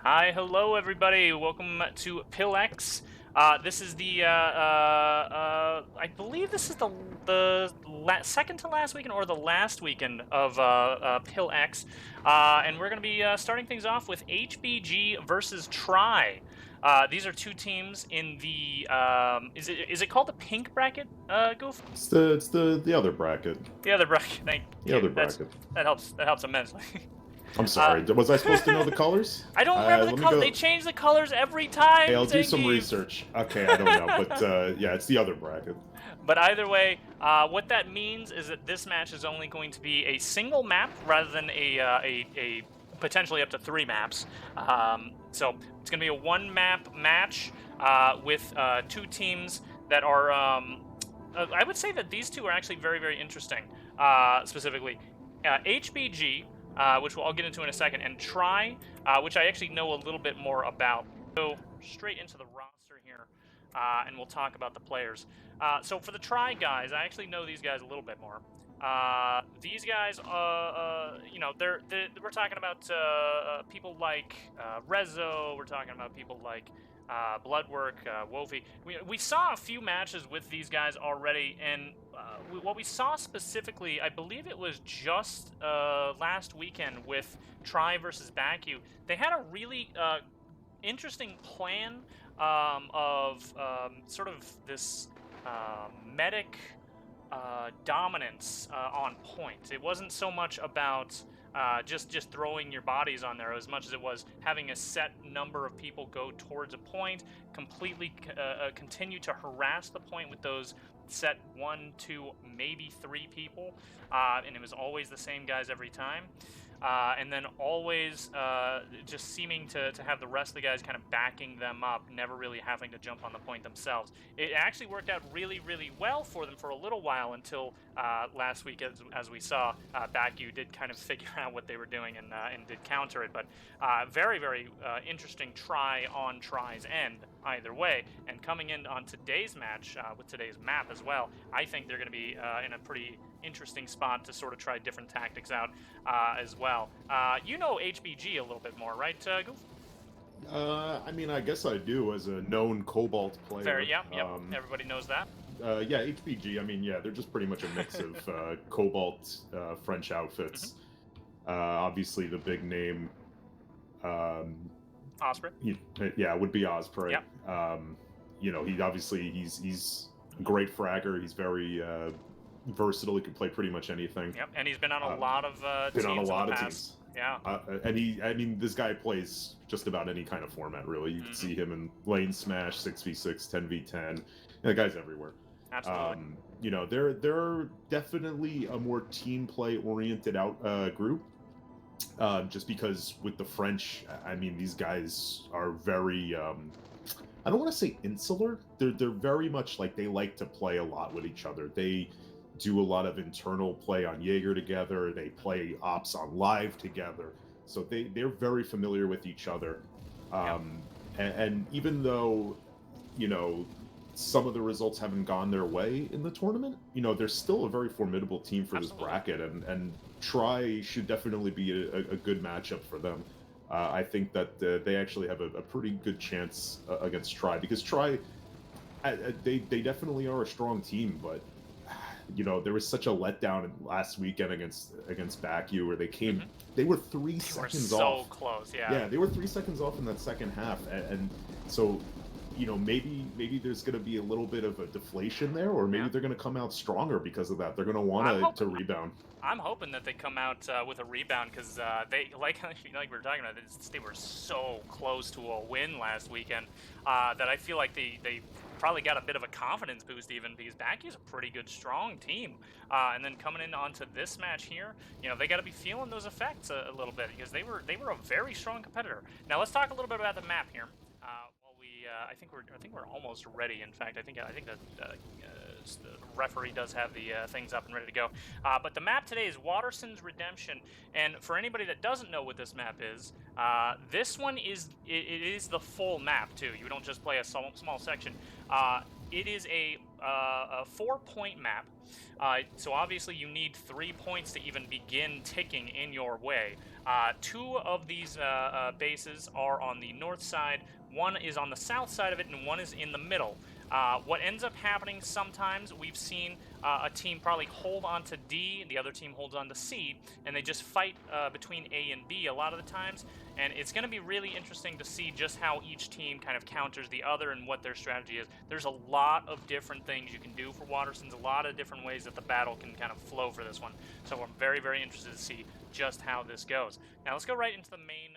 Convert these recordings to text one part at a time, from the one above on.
Hi, hello everybody. Welcome to PIL-X. This is the I believe this is the second to last weekend or the last weekend of PIL-X, and we're going to be starting things off with HBG versus Tri. These are two teams in the is it called the pink bracket? Goof. It's the other bracket. The other bracket. Thank The you. other bracket. That helps immensely. I'm uh, sorry. Was I supposed to know the colors? I don't remember the Let me color. They go. change the colors every Hey, time, I'll do some Zangief. research. Okay, I don't know, but yeah, it's the other bracket. But either way, what that means is that this match is only going to be a single map rather than a potentially up to 3 maps. So it's going to be a 1-map match with 2 teams that are. I would say that these two are actually very, very interesting. Specifically, HBG, which I'll get into in a second, and Tri, which I actually know a little bit more about. So straight into the roster here, and we'll talk about the players. So for the Tri guys, I actually know these guys a little bit more. These guys, we're talking about people like Rezo. We're talking about people like Bloodwork, Wofi. We saw a few matches with these guys already, and what we saw specifically, I believe it was just last weekend with Tri versus Baku. They had a really interesting plan of sort of this medic dominance on point. It wasn't so much about just throwing your bodies on there as much as it was having a set number of people go towards a point, completely continue to harass the point with those set 1, 2, maybe 3 people, and it was always the same guys every time. And then always just seeming to have the rest of the guys kind of backing them up, never really having to jump on the point themselves. It actually worked out really, really well for them for a little while until last week, as we saw, Baku did kind of figure out what they were doing and did counter it. But very, very interesting try on Tri's end either way. And coming in on today's match with today's map as well, I think they're going to be in a pretty interesting spot to sort of try different tactics out as well. You know HBG a little bit more, right, Goof? I mean, I guess I do as a known Cobalt player. Fair, yeah, yep. Everybody knows that. Yeah, HBG. I mean, yeah, they're just pretty much a mix of Cobalt French outfits. Obviously, the big name. Osprey. Yeah, would be Osprey. Yep. He's a great fragger. He's very versatile. He can play pretty much anything. Yep, and he's been on a lot of teams. Been on a lot of teams. Yeah. This guy plays just about any kind of format, really. You can see him in lane smash, 6v6, 10v10. The guy's everywhere. Absolutely. They're definitely a more team play oriented group. Just because with the French, I mean, these guys are very. I don't want to say insular. They're very much like they like to play a lot with each other. They do a lot of internal play on Jaeger together. They play ops on live together. So they're very familiar with each other. And even though, some of the results haven't gone their way in the tournament, they're still a very formidable team for this bracket. And Tri should definitely be a good matchup for them. I think that they actually have a pretty good chance against Tri, because Tri, they definitely are a strong team, but there was such a letdown last weekend against Baku, where they were 3 seconds off. So close, yeah. Yeah, they were 3 seconds off in that second half, and so maybe there's going to be a little bit of a deflation there, or maybe they're going to come out stronger because of that. They're going to want to rebound. I'm hoping that they come out with a rebound, because they like we were talking about, they were so close to a win last weekend that I feel like they probably got a bit of a confidence boost, even because Baku's a pretty good, strong team. And then coming in onto this match here, they got to be feeling those effects a little bit, because they were a very strong competitor. Now let's talk a little bit about the map here. I think we're almost ready. In fact, I think the referee does have the things up and ready to go. But the map today is Waterson's Redemption, and for anybody that doesn't know what this map is, this one is the full map too. You don't just play a small section. it is a 4-point map. So obviously you need 3 points to even begin ticking in your way. 2 of these bases are on the north side, 1 is on the south side of it, and 1 is in the middle. What ends up happening sometimes, we've seen a team probably hold on to D, the other team holds on to C, and they just fight between A and B a lot of the times. And it's going to be really interesting to see just how each team kind of counters the other and what their strategy is. There's a lot of different things you can do for Watersons, a lot of different ways that the battle can kind of flow for this one. So I'm very, very interested to see just how this goes. Now let's go right into the main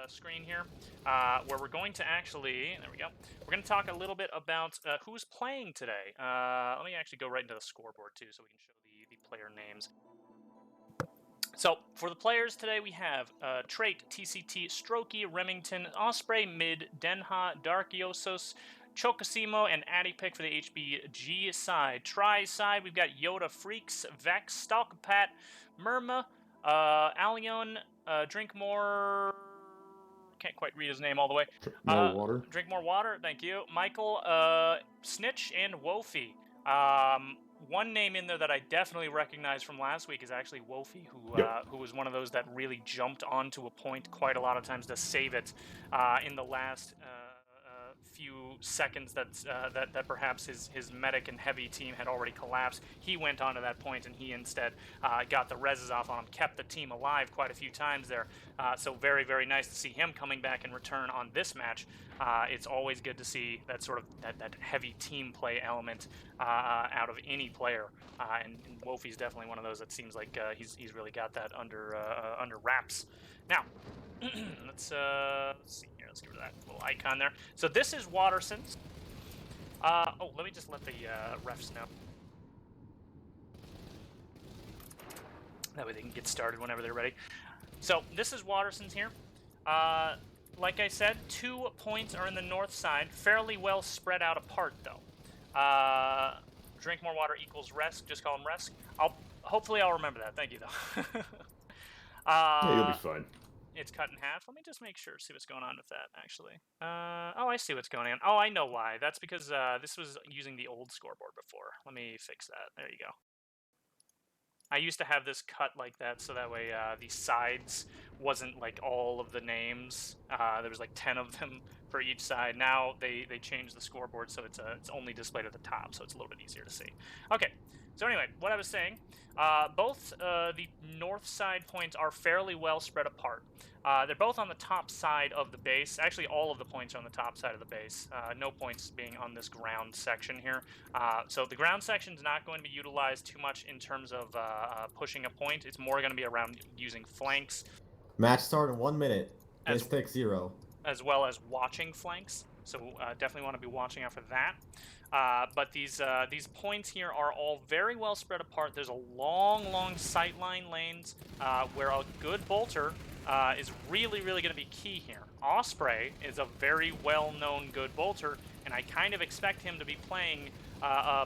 screen here, where we're going to actually, there we go, we're going to talk a little bit about who's playing today. Let me actually go right into the scoreboard too, so we can show the player names. So, for the players today, we have Trait, TCT, Strokey, Remington, Osprey, Mid, Denha, Darkiosos, Chocosimo, and Addypick for the HBG side. Tri side, we've got Yoda Freaks, Vex, Stalkopat, Murma, Alion, Drinkmore, can't quite read his name all the way. More water. Drink more water, thank you. Michael, Snitch, and Wofi. One name in there that I definitely recognize from last week is actually Wofi, who was one of those that really jumped onto a point quite a lot of times to save it in the last few seconds that perhaps his medic and heavy team had already collapsed. He went onto that point and he instead got the reses off on him, kept the team alive quite a few times there. So very, very nice to see him coming back in return on this match. It's always good to see that sort of that heavy team play element out of any player, and Wofi's definitely one of those that seems like he's really got that under wraps. Now, let's see here. Let's give her that little icon there. So this is Watersons. Oh, let me just let the refs know. That way they can get started whenever they're ready. So this is Watersons here. Like I said, 2 points are in the north side, fairly well spread out apart though. Drink more water equals Resk. Just call him Resk. Hopefully I'll remember that. Thank you though. Yeah, you'll be fine. It's cut in half. Let me just make sure, see what's going on with that, actually. Oh, I see what's going on. Oh, I know why. That's because this was using the old scoreboard before. Let me fix that. There you go. I used to have this cut like that, so that way the sides wasn't like all of the names. There was like 10 of them for each side. Now they changed the scoreboard, so it's only displayed at the top, so it's a little bit easier to see. Okay, so anyway, what I was saying, both the north side points are fairly well spread apart. They're both on the top side of the base. Actually, all of the points are on the top side of the base. No points being on this ground section here. So the ground section is not going to be utilized too much in terms of pushing a point. It's more going to be around using flanks. Match start in 1 minute. Base pick 0. As well as watching flanks. So definitely want to be watching out for that. But these points here are all very well spread apart. There's a long sightline lanes where a good bolter is really going to be key here. Osprey is a very well-known good bolter, and I kind of expect him to be playing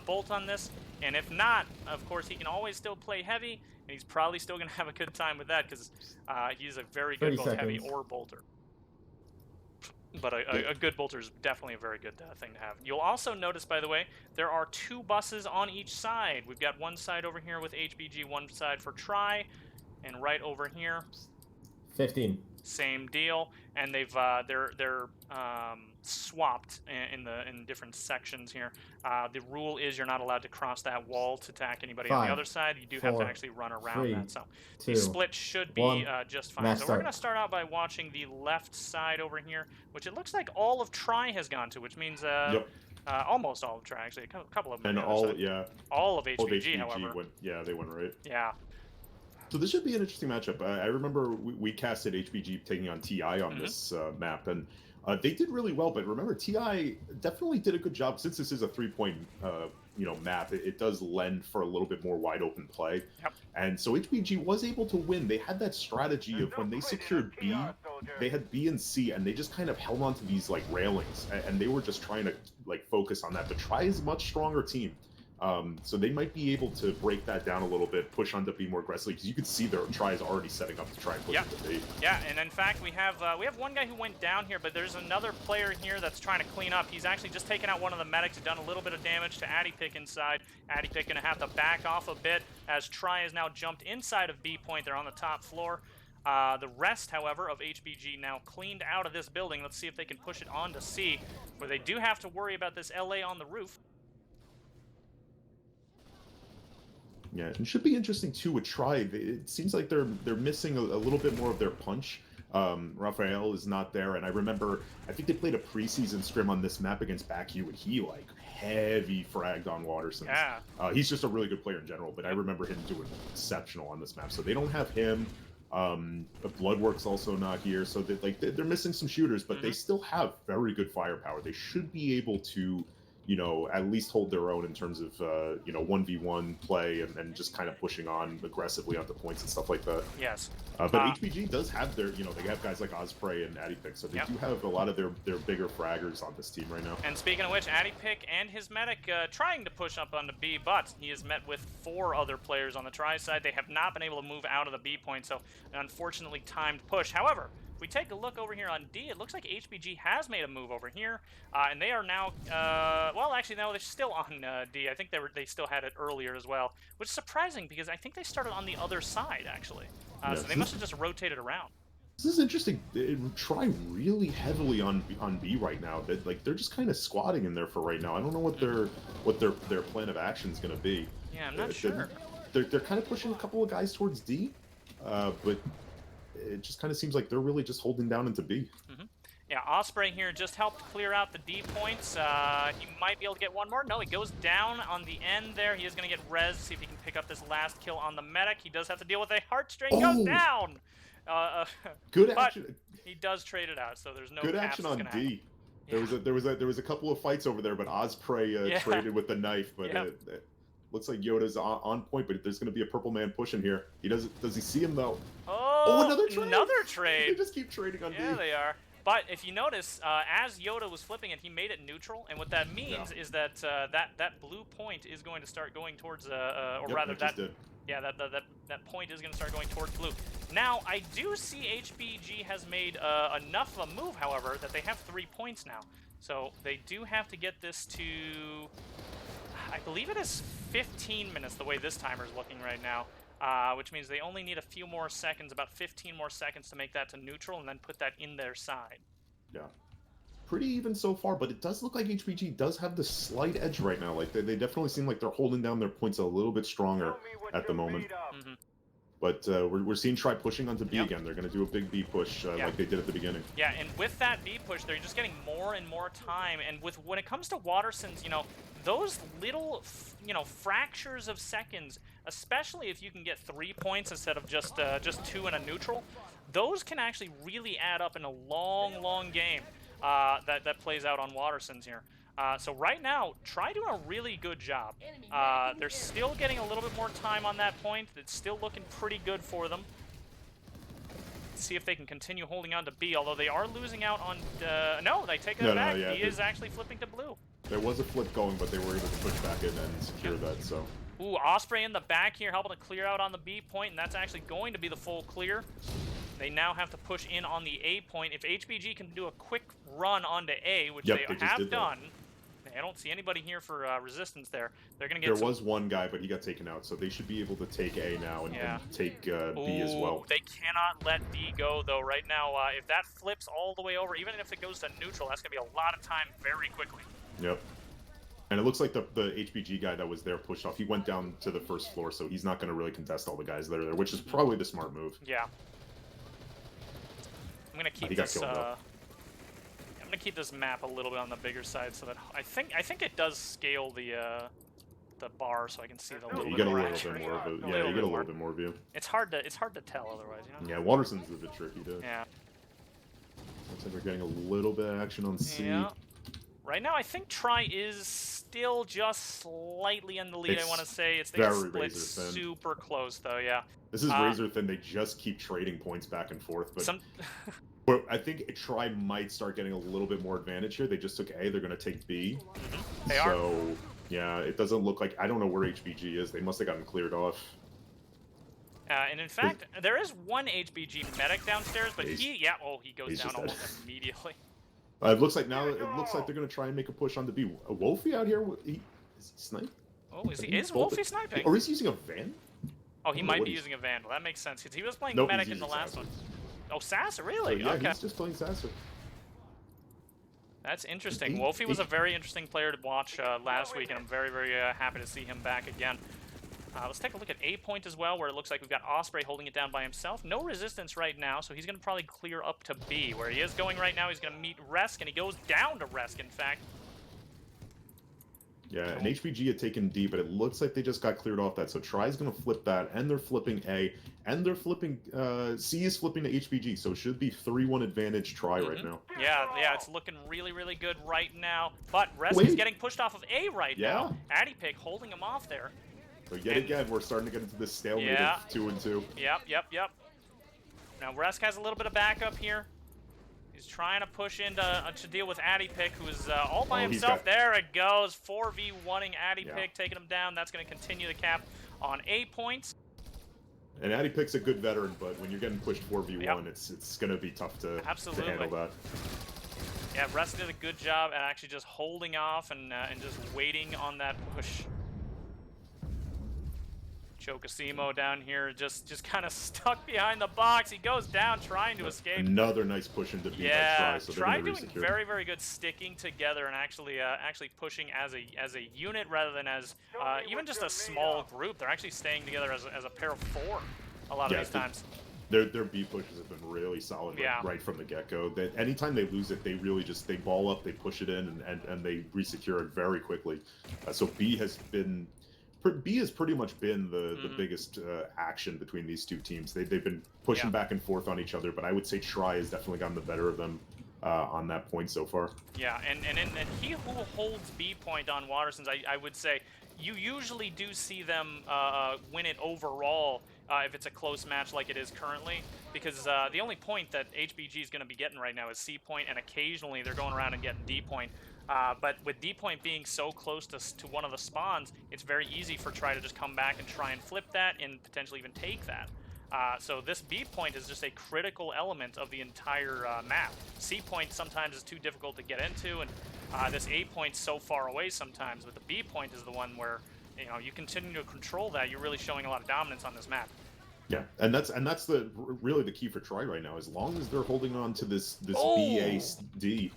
bolt on this. And if not, of course, he can always still play heavy, and he's probably still going to have a good time with that because he's a very good both heavy or bolter. But a good bolter is definitely a very good thing to have. You'll also notice, by the way, there are 2 buses on each side. We've got one side over here with HBG, one side for Tri, and right over here, 15. Same deal. And they're swapped in different sections here. The rule is you're not allowed to cross that wall to attack anybody 5, on the other side. You do 4, have to actually run around 3, that. So 2, the split should be 1, just fine. match So we're start. going to start out by watching the left side over here, which it looks like all of Tri has gone to, which means almost all of Tri, actually. A couple of them. And all of HBG, however. They went right. Yeah. So this should be an interesting matchup. I remember we casted HBG taking on TI on this map, and they did really well. But remember, TI definitely did a good job. Since this is a 3-point map, it does lend for a little bit more wide open play. Yep. And so HBG was able to win. They had that strategy of when they secured B, they had B and C, and they just kind of held onto these like railings, and they were just trying to like focus on that. But Tri is a much stronger team. So they might be able to break that down a little bit, push on to be more aggressively, because you can see their tries already setting up to try and push into B. Yeah, and in fact, we have one guy who went down here, but there's another player here that's trying to clean up. He's actually just taken out one of the medics, done a little bit of damage to Addypick inside. Addypick gonna have to back off a bit as Try has now jumped inside of B point. They're on the top floor. The rest, however, of HBG now cleaned out of this building. Let's see if they can push it on to C, where they do have to worry about this LA on the roof. Yeah, it should be interesting too with Try. It seems like they're missing a little bit more of their punch. Raphael is not there, and I remember I think they played a preseason scrim on this map against Baku, and he like heavy fragged on Watersons. Yeah. He's just a really good player in general, but I remember him doing exceptional on this map. So they don't have him. The Bloodwork's also not here, so they're missing some shooters, but they still have very good firepower. They should be able to, you know, at least hold their own in terms of, you know, 1v1 play and just kind of pushing on aggressively onto points and stuff like that. Yes. But HBG does have their, you know, they have guys like Osprey and Addypick, so they do have a lot of their bigger fraggers on this team right now. And speaking of which, Addypick and his medic trying to push up onto B, but he is met with 4 other players on the Try side. They have not been able to move out of the B point, so an unfortunately timed push. However, if we take a look over here on D, it looks like HBG has made a move over here, and they are now, well, actually, no, they're still on D. I think they still had it earlier as well, which is surprising because I think they started on the other side, actually. So they must have just rotated around. This is interesting. They Try really heavily on B right now. They're just kind of squatting in there for right now. I don't know what their plan of action is going to be. Yeah, I'm not sure. They're kind of pushing a couple of guys towards D, but it just kind of seems like they're really just holding down into B. Yeah, Osprey here just helped clear out the D points. He might be able to get one more. No, he goes down on the end there. He is going to get res, see if he can pick up this last kill on the medic. He does have to deal with a heartstring. Goes down! Good but action. He does trade it out, so there's no good action on D. Happen. There was a couple of fights over there, but Osprey traded with the knife, but looks like Yoda's on point, but there's going to be a purple man pushing here. Does he see him though? Oh, another trade! Another trade! They just keep trading on D. Yeah, they are. But if you notice, as Yoda was flipping it, he made it neutral, and what that means is that that blue point is going to start going towards, or rather that point is going to start going towards blue. Now, I do see HBG has made enough of a move, however, that they have 3 points now. So they do have to get this to, I believe it is 15 minutes the way this timer is looking right now. Which means they only need a few more seconds, about 15 more seconds to make that to neutral and then put that in their side. Yeah. Pretty even so far, but it does look like HBG does have the slight edge right now. Like, they definitely seem like they're holding down their points a little bit stronger at the moment. But we're seeing Try pushing onto B again. They're going to do a big B push like they did at the beginning. Yeah, and with that B push, they're just getting more and more time. And when it comes to Watersons, you know, those little, fractures of seconds, especially if you can get 3 points instead of just 2 in a neutral, those can actually really add up in a long, long game that plays out on Watersons here. So right now, Try doing a really good job. They're still getting a little bit more time on that point. It's still looking pretty good for them. Let's see if they can continue holding on to B, although they are losing out on... no, they take that back. He is actually flipping to blue. There was a flip going, but they were able to push back in and secure that, so... Ooh, Osprey in the back here helping to clear out on the B point, and that's actually going to be the full clear. They now have to push in on the A point. If HBG can do a quick run onto A, which they have done... I don't see anybody here for resistance there. They're going to get There was one guy, but he got taken out, so they should be able to take A now and take B as well. They cannot let B go, though, right now. If that flips all the way over, even if it goes to neutral, that's going to be a lot of time very quickly. Yep. And it looks like the HBG guy that was there pushed off. He went down to the first floor, so he's not going to really contest all the guys that are there, which is probably the smart move. Yeah. I'm going to keep this... I'm gonna keep this map a little bit on the bigger side so that I think it does scale the bar so I can see the little you bit get a more little action. bit more of it. Yeah, you get a little bit more view. It's hard to tell otherwise, you know. Yeah, Waterson's is a bit tricky too. Yeah. Looks like we're getting a little bit of action on C. Yeah. Right now, I think Try is still just slightly in the lead. I want to say it's split super close though. Yeah. This is razor thin. They just keep trading points back and forth, but. But I think Try might start getting a little bit more advantage here. They just took A, they're going to take B. They are. Yeah, it doesn't look like... I don't know where HBG is. They must have gotten cleared off. And in fact, there is one HBG medic downstairs, but he goes down almost immediately. It looks like now, it looks like they're going to try and make a push on the B. Wolfie out here, is he sniping? Oh, is Wolfie sniping? Or is he using a van? Oh, he might be using a Vandal. That makes sense, because he was playing medic in the last one. Oh, Sasser, really? So, yeah, okay. he's just playing Sasser. That's interesting. Wolfie was a very interesting player to watch last week, and I'm very, very happy to see him back again. Let's take a look at A point as well, where it looks like we've got Osprey holding it down by himself. No resistance right now, so he's going to probably clear up to B. Where he is going right now, he's going to meet Resk, and he goes down to Resk, in fact. Yeah, and HBG had taken D, but it looks like they just got cleared off that. So Try's going to flip that, and they're flipping A, and they're flipping... C is flipping to HBG, so it should be 3-1 advantage Try right now. Yeah, it's looking really, really good right now. But Resk is getting pushed off of A right now. Addypick holding him off there. But yet again, we're starting to get into this stalemate of 2-2. Yep. Now Resk has a little bit of backup here. He's trying to push in to deal with Addypick, who's all by himself. There it goes. 4v1ing Addypick, taking him down. That's going to continue the cap on A points. And Addypick's a good veteran, but when you're getting pushed 4v1, it's going to be tough to handle that. Yeah, Resk did a good job at actually just holding off and just waiting on that push. Chokasimo down here, just kind of stuck behind the box. He goes down trying to escape. Another nice push into B by Try. So Try doing very, very good sticking together and actually pushing as a unit rather than as even just a small group. They're actually staying together as a pair of 4 a lot of these times. Their B pushes have been really solid right from the get-go. Anytime they lose it, they really just, they ball up, they push it in, and they resecure it very quickly. So B has pretty much been the biggest action between these two teams. They've been pushing back and forth on each other, but I would say Try has definitely gotten the better of them on that point so far. Yeah, and he who holds B point on Watersons, I would say, you usually do see them win it overall if it's a close match like it is currently, because the only point that HBG is going to be getting right now is C point, and occasionally they're going around and getting D point. But with D point being so close to one of the spawns, it's very easy for Try to just come back and try and flip that and potentially even take that. So this B point is just a critical element of the entire map. C point sometimes is too difficult to get into, and this A point's so far away sometimes, but the B point is the one where you continue to control that. You're really showing a lot of dominance on this map. Yeah, and that's really the key for Try right now. As long as they're holding on to this BAD.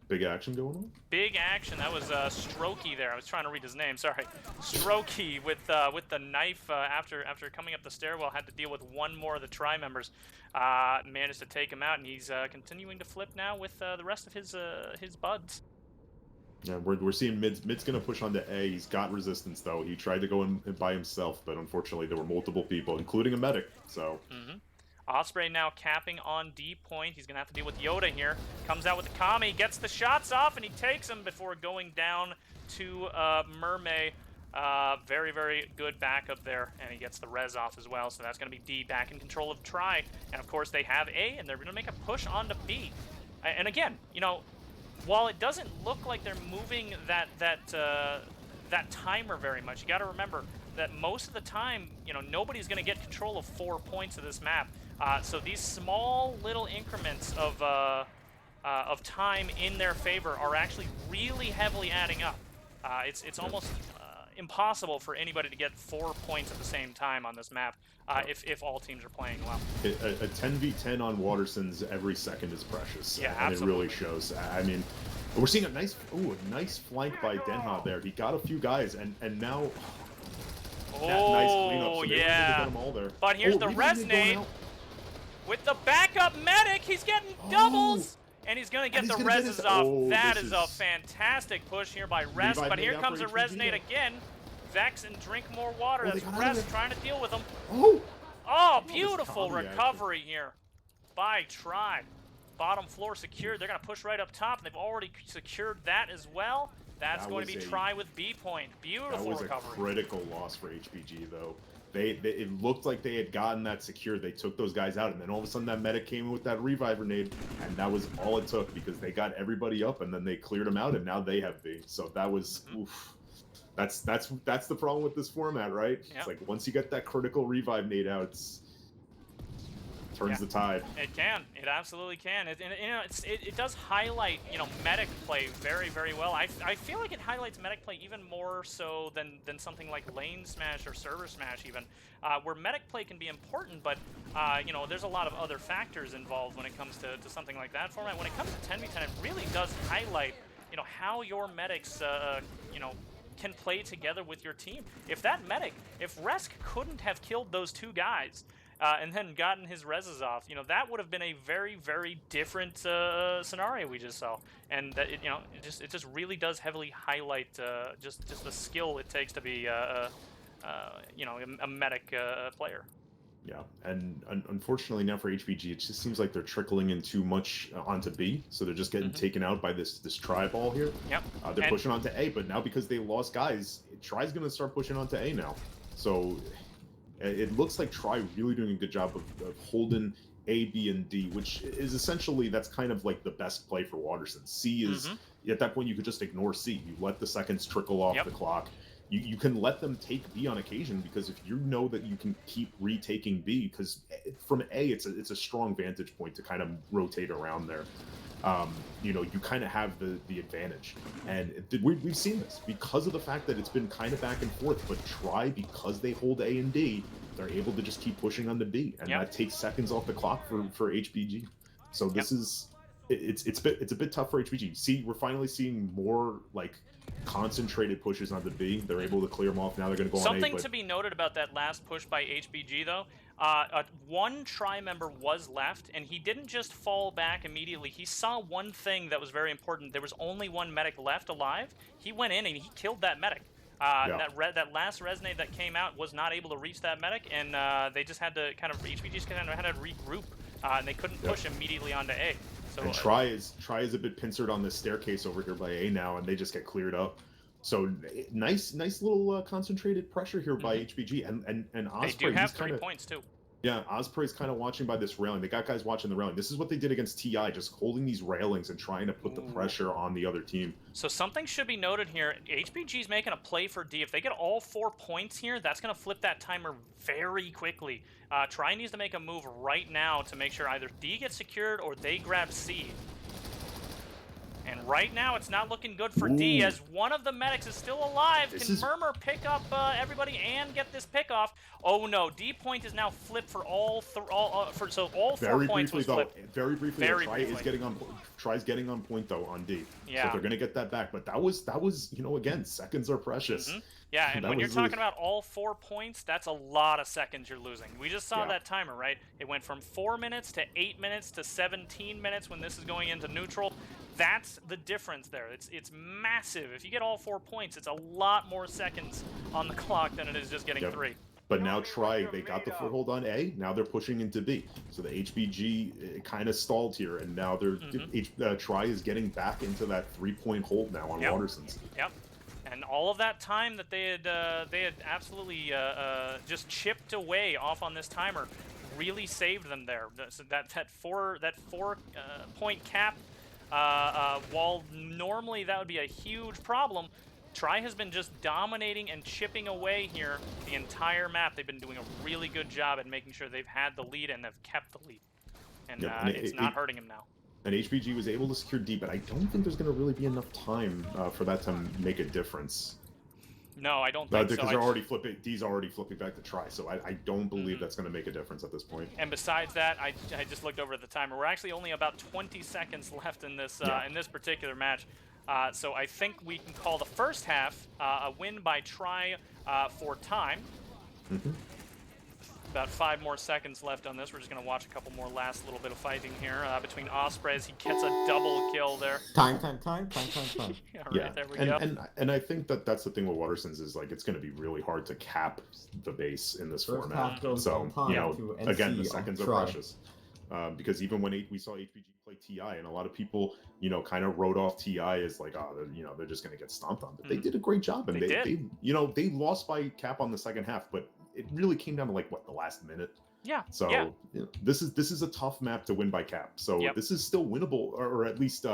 Big action going on? Big action. That was Strokey there. I was trying to read his name. Sorry. Strokey with the knife after coming up the stairwell, had to deal with one more of the Try members. Managed to take him out, and he's continuing to flip now with the rest of his buds. Yeah, we're seeing Mid's gonna push onto A. He's got resistance though. He tried to go in by himself, but unfortunately there were multiple people, including a medic. So. Osprey now capping on D point. He's going to have to deal with Yoda here. Comes out with the Kami, gets the shots off, and he takes him before going down to Mermay. Very, very good backup there, and he gets the res off as well. So that's going to be D back in control of Try. And of course they have A, and they're going to make a push onto B. And again, while it doesn't look like they're moving that timer very much, you got to remember that most of the time, nobody's going to get control of 4 points of this map. So these small little increments of time in their favor are actually really heavily adding up. It's almost impossible for anybody to get 4 points at the same time on this map if all teams are playing well. A 10v10 on Watersons every second is precious. Yeah, and absolutely. It really shows. I mean, we're seeing a nice flank by Denha there. He got a few guys, and now that nice cleanup. So get them all there. But here's the resonate. With the backup medic, he's getting doubles, and he's going to get the reses off. That is a fantastic push here by Rest, but here comes a resonate again. Vex and drink more water. That's Rest trying to deal with him. Oh, beautiful recovery here by Try. Bottom floor secured. They're going to push right up top, and they've already secured that as well. That's going to be Try with B point. Beautiful recovery. That was a critical loss for HBG, though. it looked like they had gotten that secure. They took those guys out, and then all of a sudden that medic came in with that revive grenade, and that was all it took because they got everybody up, and then they cleared them out, and now they have B. So that was oof. That's the problem with this format, right? Yep. It's like once you get that critical revive nade out, it's turns the tide. It can. It absolutely can. It does highlight, medic play very, very well. I feel like it highlights medic play even more so than something like lane smash or server smash even, where medic play can be important, but, there's a lot of other factors involved when it comes to something like that format. When it comes to 10v10, it really does highlight, how your medics, can play together with your team. If Resk couldn't have killed those two guys, and then gotten his reses off, that would have been a very, very different scenario we just saw. And that it just really does heavily highlight just the skill it takes to be a medic player. Yeah, and unfortunately now for HBG, it just seems like they're trickling in too much onto B, so they're just getting taken out by this tri-ball here. Yep. They're pushing onto A, but now because they lost guys, Tri's going to start pushing onto A now. So it looks like Tri really doing a good job of holding A, B, and D, which is essentially, that's kind of like the best play for Waterston. C is, at that point, you could just ignore C. You let the seconds trickle off the clock. You can let them take B on occasion, because if you know that you can keep retaking B, because from A, it's a strong vantage point to kind of rotate around there. You kind of have the advantage. And we've seen this because of the fact that it's been kind of back and forth, but Tri, because they hold A and D, they're able to just keep pushing on the B, and that takes seconds off the clock for HBG. So this is, it's a bit tough for HBG. See, we're finally seeing more like concentrated pushes on the B. They're able to clear them off. Now they're going to go on A. Something to be noted about that last push by HBG, though, one Tri member was left, and he didn't just fall back immediately. He saw one thing that was very important. There was only one medic left alive. He went in and he killed that medic. That last resonate that came out was not able to reach that medic, and they just had to HBG just kind of had to regroup, and they couldn't push immediately onto A. So, and Tri is a bit pincered on this staircase over here by A now, and they just get cleared up. So nice little concentrated pressure here by HBG, and Osprey. They do have 3 points too. Yeah, Osprey's kind of watching by this railing. They got guys watching the railing. This is what they did against TI, just holding these railings and trying to put the pressure on the other team. So something should be noted here. HBG's making a play for D. If they get all 4 points here, that's going to flip that timer very quickly. Tri needs to make a move right now to make sure either D gets secured or they grab C. And right now, it's not looking good for D, as one of the medics is still alive. Can Murmur pick up everybody and get this pick off? Oh no, D point is now flipped for all 4 points was flipped. Very briefly, Tri's getting on point though on D. Yeah. So they're gonna get that back. But that was again, seconds are precious. Yeah, and when you're talking about all 4 points, that's a lot of seconds you're losing. We just saw that timer, right? It went from 4 minutes to 8 minutes to 17 minutes when this is going into neutral. That's the difference there. It's massive. If you get all 4 points, it's a lot more seconds on the clock than it is just getting 3. But now Tri, they got the foothold on A. Now they're pushing into B. So the HBG kind of stalled here, and now they're Tri is getting back into that 3-point hold now on Waterson's. Yep. And all of that time that they had absolutely just chipped away off on this timer really saved them there. So that 4 point cap. While normally that would be a huge problem, Tri has been just dominating and chipping away here the entire map. They've been doing a really good job at making sure they've had the lead and they've kept the lead. And it's not hurting him now. And HBG was able to secure D, but I don't think there's going to really be enough time for that to make a difference. No, I don't think so. Because they're already flipping. D's already flipping back to Tri, so I don't believe that's going to make a difference at this point. And besides that, I just looked over at the timer. We're actually only about 20 seconds left in this particular match. So I think we can call the first half a win by Tri for time. About 5 more seconds left on this. We're just going to watch a couple more last little bit of fighting here between Ospreys. He gets a double kill there. Time. Yeah, there we go. And I think that's the thing with Waterson's is like it's going to be be really hard to cap the base in this format. So again, the seconds are precious. Because even when we saw HBG play TI, and a lot of people, kind of wrote off TI as like, they're just going to get stomped on. But they did a great job, and they lost by cap on the second half. But it really came down to like what, the last minute. Yeah. So yeah. this is a tough map to win by cap. So Yep. this is still winnable, or at least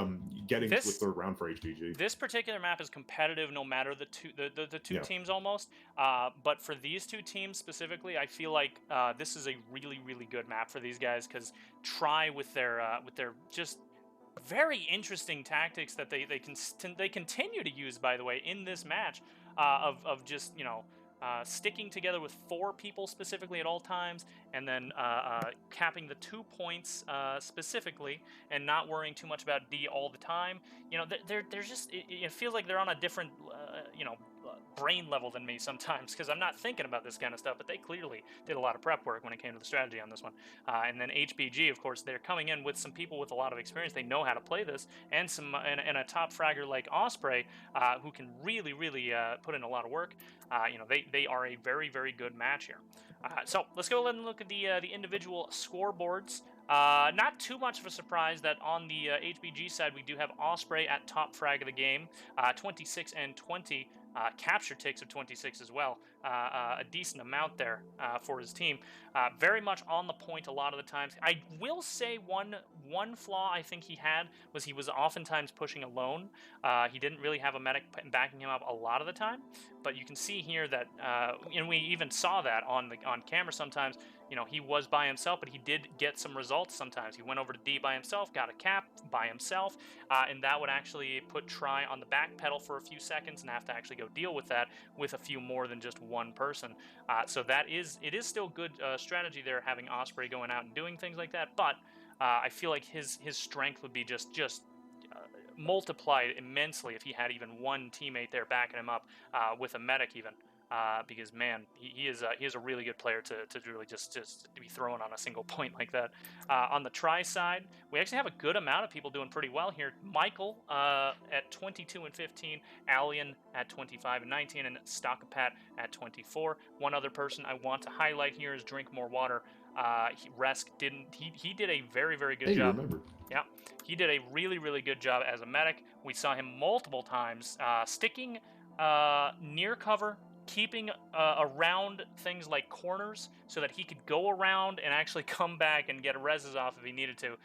getting to a third round for HBG. This particular map is competitive no matter the two Yeah. teams almost. But for these two teams specifically, I feel like this is a really good map for these guys, because Try with their just very interesting tactics that they continue to use, by the way, in this match, of just, you know, sticking together with 4 people specifically at all times, and then capping the 2 points specifically, and not worrying too much about D all the time. You know, they're just, it feels like they're on a different you know, brain level than me sometimes, because I'm not thinking about this kind of stuff, but they clearly did a lot of prep work when it came to the strategy on this one. And then HBG, of course, they're coming in with some people with a lot of experience. They know how to play this, and and a top fragger like Osprey, who can really put in a lot of work. You know, they are a very good match here. So let's go ahead and look at the individual scoreboards. Not too much of a surprise that on the HBG side, we do have Osprey at top frag of the game, 26 and 20. Capture ticks of 26 as well. A decent amount there for his team. Very much on the point a lot of the times. I will say one flaw I think he had was he was oftentimes pushing alone. He didn't really have a medic backing him up a lot of the time. But you can see here that, and we even saw that on camera sometimes. You know, he was by himself, but he did get some results sometimes. He went over to D by himself, got a cap by himself, and that would actually put Try on the back pedal for a few seconds and have to actually go deal with that with a few more than just one person. So it is still good strategy there, having Osprey going out and doing things like that, but I feel like his strength would be just multiplied immensely if he had even one teammate there backing him up with a medic even. Because man, he is a really good player to really just be thrown on a single point like that. On the Try side, we actually have a good amount of people doing pretty well here. Michael at 22 and 15, Alien at 25 and 19, and Stockapat at 24. One other person I want to highlight here is Drink More Water. Resk he did a very good job. Remember. Yeah, he did a really good job as a medic. We saw him multiple times sticking near cover, keeping around things like corners so that he could go around and actually come back and get reses off if he needed to.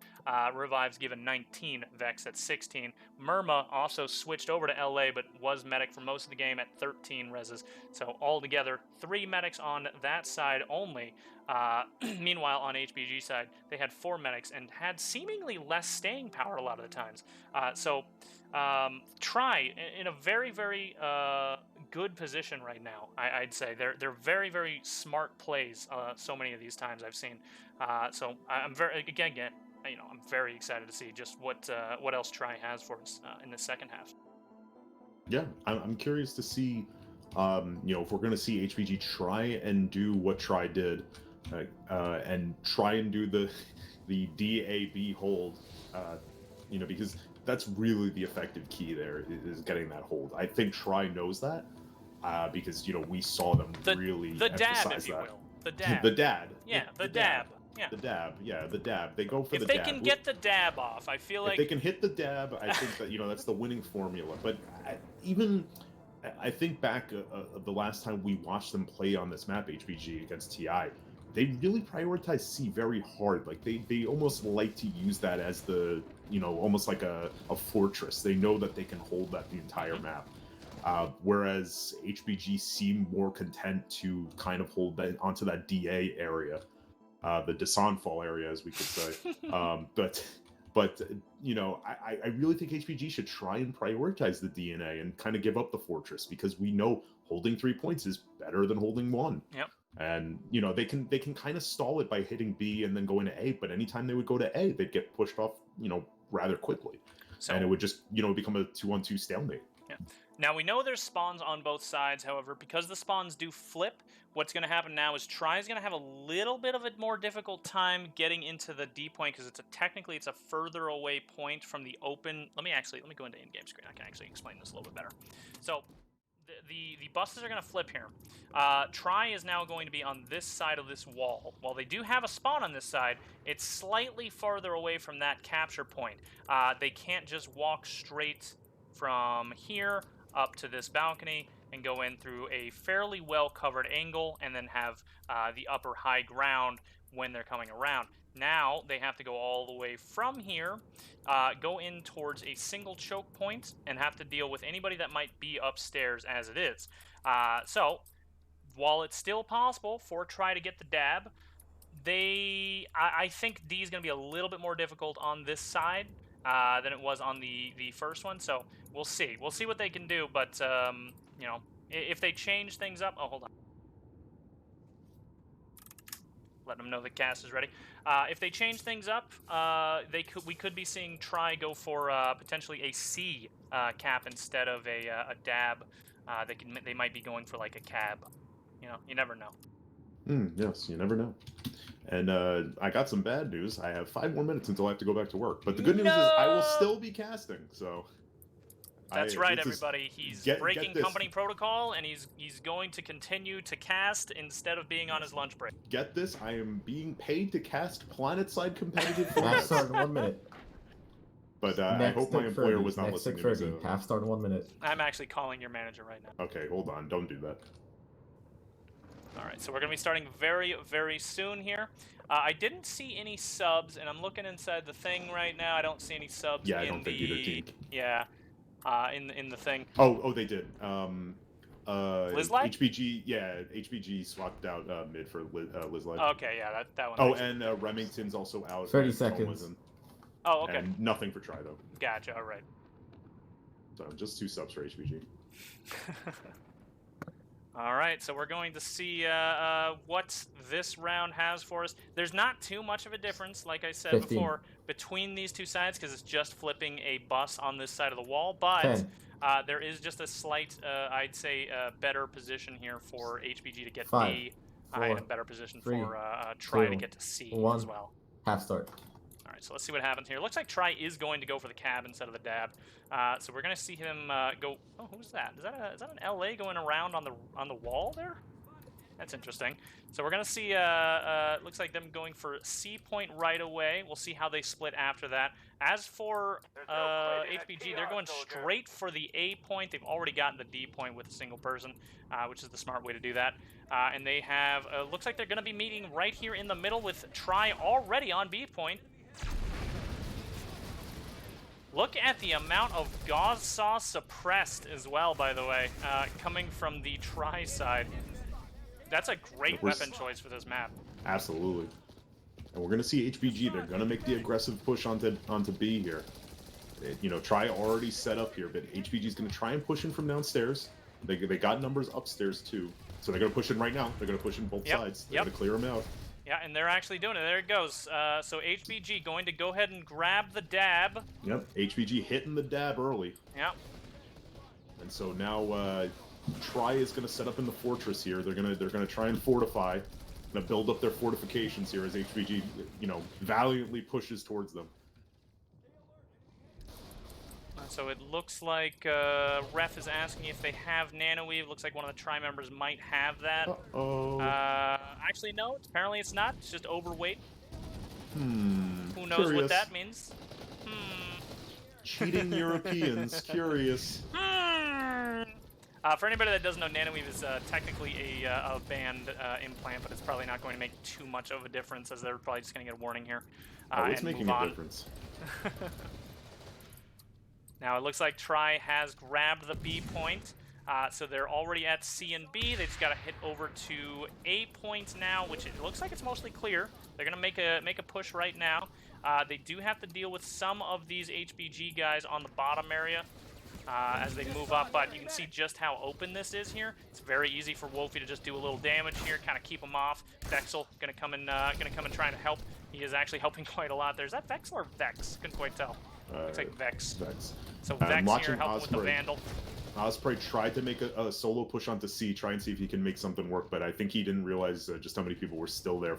Revives given 19, Vex at 16. Murma also switched over to LA but was medic for most of the game at 13 reses. So altogether, 3 medics on that side only. Meanwhile, on HBG side, they had 4 medics and had seemingly less staying power a lot of the times. Try in a very good position right now. I'd say they're very smart plays. So many of these times I've seen. So I'm again, you know, I'm very excited to see just what else Try has for us in the second half. Yeah, I'm curious to see, you know, if we're going to see HBG try and do what Try did, and try and do the DAB hold, you know, because that's really the effective key there, is getting that hold. I think Try knows that, because, you know, we saw them really the dab, emphasize if you that. will. The dab. The dab. Yeah, the dab. Yeah. The dab. Yeah, the dab. They go for the if dab. they can get the dab off, I feel like if they can hit the dab, I think that, you know, that's the winning formula. But I think back the last time we watched them play on this map, HBG against TI, they really prioritize C very hard. Like they almost like to use that as the, you know, almost like a fortress. They know that they can hold that the entire map. Whereas HBG seem more content to kind of hold that onto that DA area, the Dasanfall area, as we could say. But you know, I really think HBG should try and prioritize the DNA and kind of give up the fortress, because we know holding 3 points is better than holding 1. Yep. And you know, they can kind of stall it by hitting B and then going to A, but anytime they would go to A, they'd get pushed off, you know, rather quickly. So, and it would just, you know, become a 2-on-2 stalemate. Yeah. Now, we know there's spawns on both sides. However, because the spawns do flip, what's going to happen now is Try is going to have a little bit of a more difficult time getting into the D point, because technically it's a further away point from the open. Let me go into in-game screen. I can actually explain this a little bit better. So the buses are going to flip here. Try is now going to be on this side of this wall. While they do have a spawn on this side, it's slightly farther away from that capture point. They can't just walk straight from here up to this balcony and go in through a fairly well-covered angle, and then have the upper high ground when they're coming around. Now they have to go all the way from here, go in towards a single choke point, and have to deal with anybody that might be upstairs as it is. So while it's still possible for try to get the dab, I think D is going to be a little bit more difficult on this side than it was on the first one. So we'll see. We'll see what they can do. But you know, if they change things up, oh, hold on. Let them know the cast is ready. If they change things up, we could be seeing try go for potentially a C cap instead of a dab. They might be going for like a cab. You know, you never know. Yes, you never know. And I got some bad news. I have 5 more minutes until I have to go back to work. But the good news is I will still be casting. So that's right, everybody. He's breaking company protocol, and he's going to continue to cast instead of being on his lunch break. Get this: I am being paid to cast planetside competitive. Half start in 1 minute. But I hope my employer was not listening to me. So... Half start in 1 minute. I'm actually calling your manager right now. Okay, hold on. Don't do that. All right, so we're going to be starting very, very soon here. I didn't see any subs, and I'm looking inside the thing right now. I don't see any subs. Yeah, I don't think either team. Yeah, in the thing. Oh, they did. Lizlag? HBG, yeah, HBG swapped out mid for Lizlag. Okay, yeah, that one. Oh, and Remington's also out. 30 seconds. Oh, okay. And nothing for try though. Gotcha. All right. So just 2 subs for HBG. All right, so we're going to see what this round has for us. There's not too much of a difference, like I said 15. before, between these two sides, because it's just flipping a bus on this side of the wall. But there is just a slight, I'd say, better position here for HBG to get 5, D, 4, and a better position 3, for Try 2, to get to C 1. as well. Half start. All right, so let's see what happens here. Looks like Try is going to go for the cab instead of the dab. So we're going to see him go. Oh, who's that? Is that an LA going around on the wall there? That's interesting. So we're going to see. Looks like them going for C point right away. We'll see how they split after that. As for HBG, they're going straight for the A point. They've already gotten the D point with a single person, which is the smart way to do that. And they have. Looks like they're going to be meeting right here in the middle with Try already on B point. Look at the amount of gauze saw suppressed as well, by the way, coming from the Try side. That's a great weapon choice for this map. Absolutely. And we're going to see HBG. They're going to make the aggressive push onto B here. You know, Try already set up here, but HBG is going to try and push in from downstairs. They got numbers upstairs, too. So they're going to push in right now. They're going to push in both sides. They're going to clear them out. Yeah, and they're actually doing it. There it goes. So HBG going to go ahead and grab the dab. Yep, HBG hitting the dab early. Yep. And so now Try is going to set up in the fortress here. They're gonna try and fortify, gonna build up their fortifications here as HBG, you know, valiantly pushes towards them. So it looks like Ref is asking if they have Nanoweave. Looks like one of the Try members might have that. Uh-oh. Actually, no. Apparently it's not. It's just overweight. Who knows Curious. what that means? Cheating Europeans. Curious. For anybody that doesn't know, Nanoweave is technically a banned implant, but it's probably not going to make too much of a difference, as they're probably just going to get a warning here. It's making a difference. Now it looks like Try has grabbed the B point, so they're already at C and B. They just got to hit over to A point now, which it looks like it's mostly clear. They're gonna make a push right now. They do have to deal with some of these HBG guys on the bottom area as they move up, but you can see just how open this is here. It's very easy for Wolfie to just do a little damage here, kind of keep him off. Vexel gonna come and try to help. He is actually helping quite a lot. There's that Vexel or Vex? Couldn't quite tell. Looks like Vex. Vex. So Vex here helping with the Vandal. Osprey tried to make a solo push onto C, try and see if he can make something work, but I think he didn't realize just how many people were still there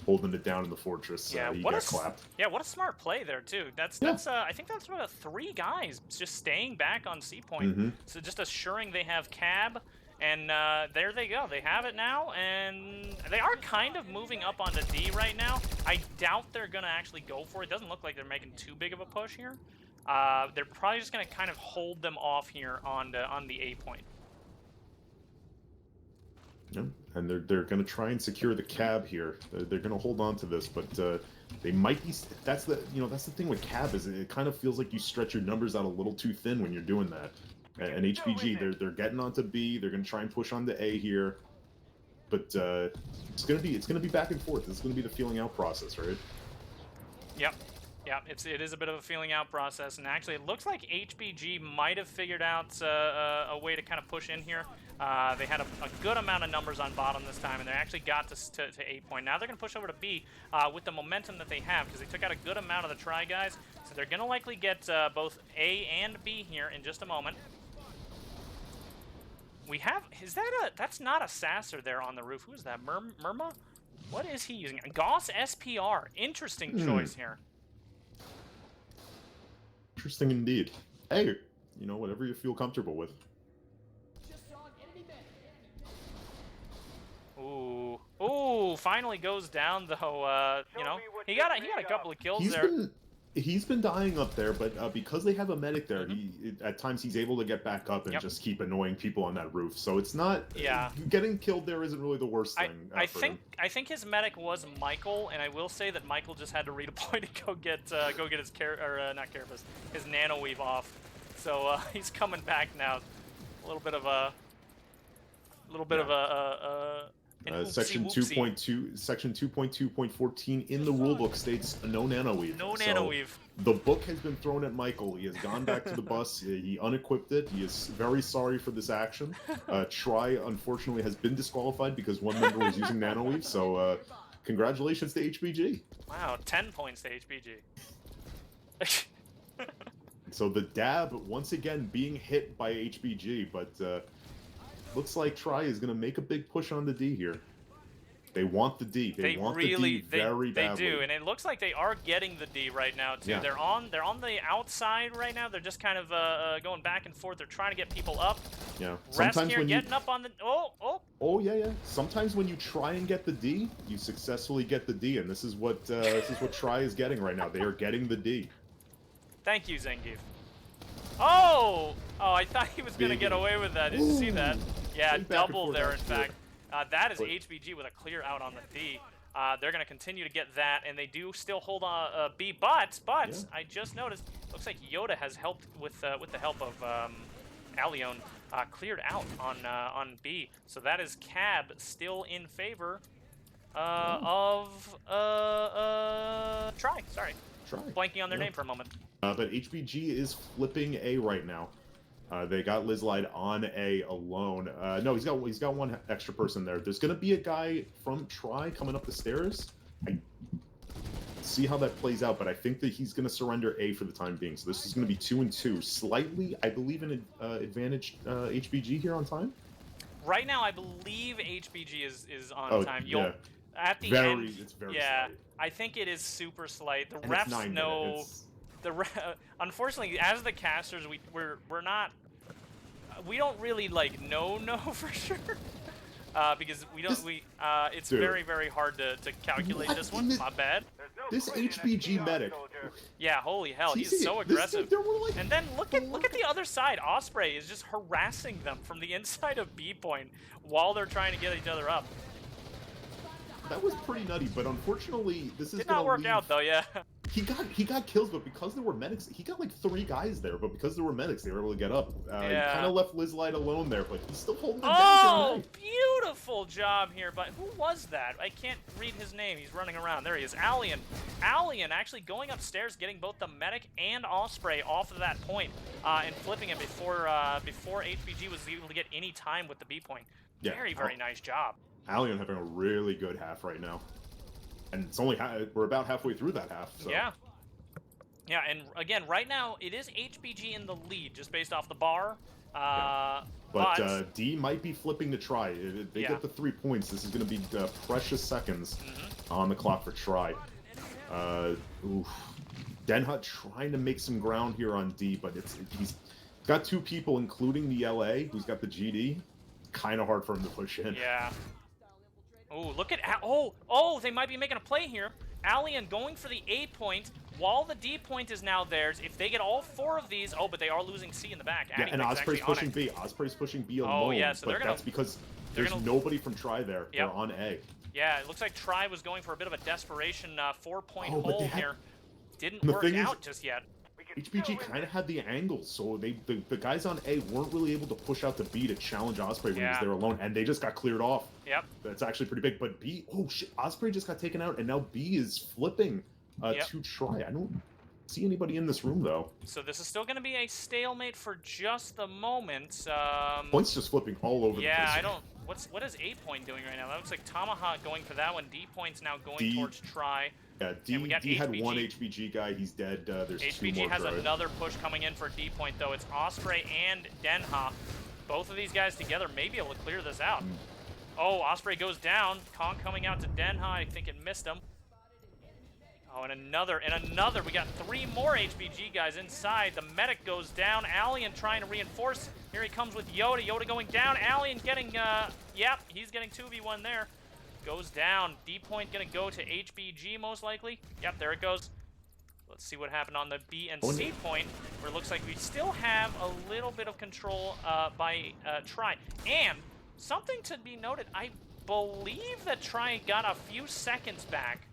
holding it down in the fortress. Yeah, he got clapped. Yeah, what a smart play there too. That's I think that's about 3 guys just staying back on C point. So just assuring they have cab, and there they go. They have it now, and they are kind of moving up onto D right now. I doubt they're gonna actually go for it. Doesn't look like they're making too big of a push here. they're probably just going to kind of hold them off here on the A point. Yeah, and they're going to try and secure the cab here. They're going to hold on to this, but they might be. That's the thing with cab is it kind of feels like you stretch your numbers out a little too thin when you're doing that. And HBG, they're getting onto B. They're going to try and push on to A here, but it's going to be back and forth. This is going to be the feeling out process, right? Yep. Yeah, it is a bit of a feeling out process, and actually it looks like HBG might have figured out a way to kind of push in here. They had a good amount of numbers on bottom this time, and they actually got to A point. Now they're going to push over to B with the momentum that they have, because they took out a good amount of the try guys, so they're going to likely get both A and B here in just a moment. We have, that's not a Sasser there on the roof. Who is that, Murma? What is he using? Goss SPR, interesting choice here. Interesting indeed. Hey, whatever you feel comfortable with. Ooh, finally goes down though. He got a couple of kills there. He's been dying up there, but because they have a medic there, at times he's able to get back up and just keep annoying people on that roof. So it's not. Yeah. Getting killed there isn't really the worst thing. I think his medic was Michael, and I will say that Michael just had to redeploy to go get his his nano weave off. So he's coming back now. A little bit of a. Section 2.2.14 in the rulebook states no nano weave. No nano weave. The book has been thrown at Michael. He has gone back to the bus. He unequipped it. He is very sorry for this action. Try, unfortunately, has been disqualified because one member was using nano weave. So, congratulations to HBG. Wow, 10 points to HBG. So the dab once again being hit by HBG, but. Looks like Try is going to make a big push on the D here. They want the D. They want the D very badly. They do, and it looks like they are getting the D right now too. Yeah. They're on the outside right now. They're just kind of going back and forth. They're trying to get people up. Yeah. Rest here, getting up on the. Oh yeah. Sometimes when you try and get the D, you successfully get the D, and this is what Try is getting right now. They are getting the D. Thank you, Zangief. Oh, I thought he was going to get away with that. Did you see that? Yeah, double there, in fact. That is HBG with a clear out on the D. They're going to continue to get that, and they do still hold on B. But I just noticed, looks like Yoda has helped with the help of Alion, cleared out on B. So that is Cab still in favor of Try. Sorry, blanking on their name for a moment. But HBG is flipping A right now. They got Lizlide on A alone. No, he's got one extra person there. There's gonna be a guy from Try coming up the stairs. I see how that plays out, but I think that he's gonna surrender A for the time being. So this is gonna be 2-2. Slightly, I believe, an advantage HBG here on time. Right now, I believe HBG is on time. At the end, it's very slight. I think it is super slight. The refs know. Unfortunately, as the casters, we don't really know for sure because it's very hard to calculate this one. My bad. This HBG medic. Yeah, holy hell, he's so aggressive. And then look at the other side. Osprey is just harassing them from the inside of B point while they're trying to get each other up. That was pretty nutty, but unfortunately, this is did not work out though. Yeah. He got kills, but because there were medics, he got like 3 guys there. But because there were medics, they were able to get up. He kind of left Lizlide alone there, but he's still holding it down. Oh, beautiful job here! But who was that? I can't read his name. He's running around. There he is, Alion. Alion actually going upstairs, getting both the medic and Osprey off of that point, and flipping it before HBG was able to get any time with the B point. Yeah. Very nice job. Alion having a really good half right now. And it's only we're about halfway through that half. So. Yeah, and again, right now it is HBG in the lead, just based off the bar. But D might be flipping to Try. If they get the 3 points, this is going to be precious seconds on the clock for Try. Denhut trying to make some ground here on D, but he's got 2 people, including the LA, who's got the GD. Kind of hard for him to push in. Yeah. Oh, look at they might be making a play here. Alion going for the A point, while the D point is now theirs, if they get all 4 of these, oh, but they are losing C in the back. Yeah, and Addy's Osprey's actually on pushing it. B. Osprey's pushing B alone. Oh, yeah, so but they're gonna, that's because there's nobody from Tri there. They're on A. Yeah, it looks like Tri was going for a bit of a desperation 4-point but hole here. Didn't work out just yet. HBG kind of had the angle, so the guys on A weren't really able to push out to B to challenge Osprey when he was there alone, and they just got cleared off. Yep. That's actually pretty big. But B, oh shit, Osprey just got taken out, and now B is flipping to Tri. I don't see anybody in this room though. So this is still going to be a stalemate for just the moment. Points just flipping all over the place. Yeah, I don't. What is A point doing right now? That looks like Tomahawk going for that one. D point's now going towards Tri. Yeah, D had one HBG guy. He's dead. There's HBG 2 more. has another push coming in for D point though. It's Osprey and Denha. Both of these guys together may be able to clear this out. Oh, Osprey goes down. Kong coming out to Denha. I think it missed him. Oh, and another. We got 3 more HBG guys inside. The medic goes down. Alien trying to reinforce. Here he comes with Yoda. Yoda going down. Alien getting, yep, he's getting 2v1 there. Goes down. D point gonna go to HBG most likely. Yep, there it goes. Let's see what happened on the B and C point, where it looks like we still have a little bit of control by Tri. And something to be noted, I believe that Tri got a few seconds back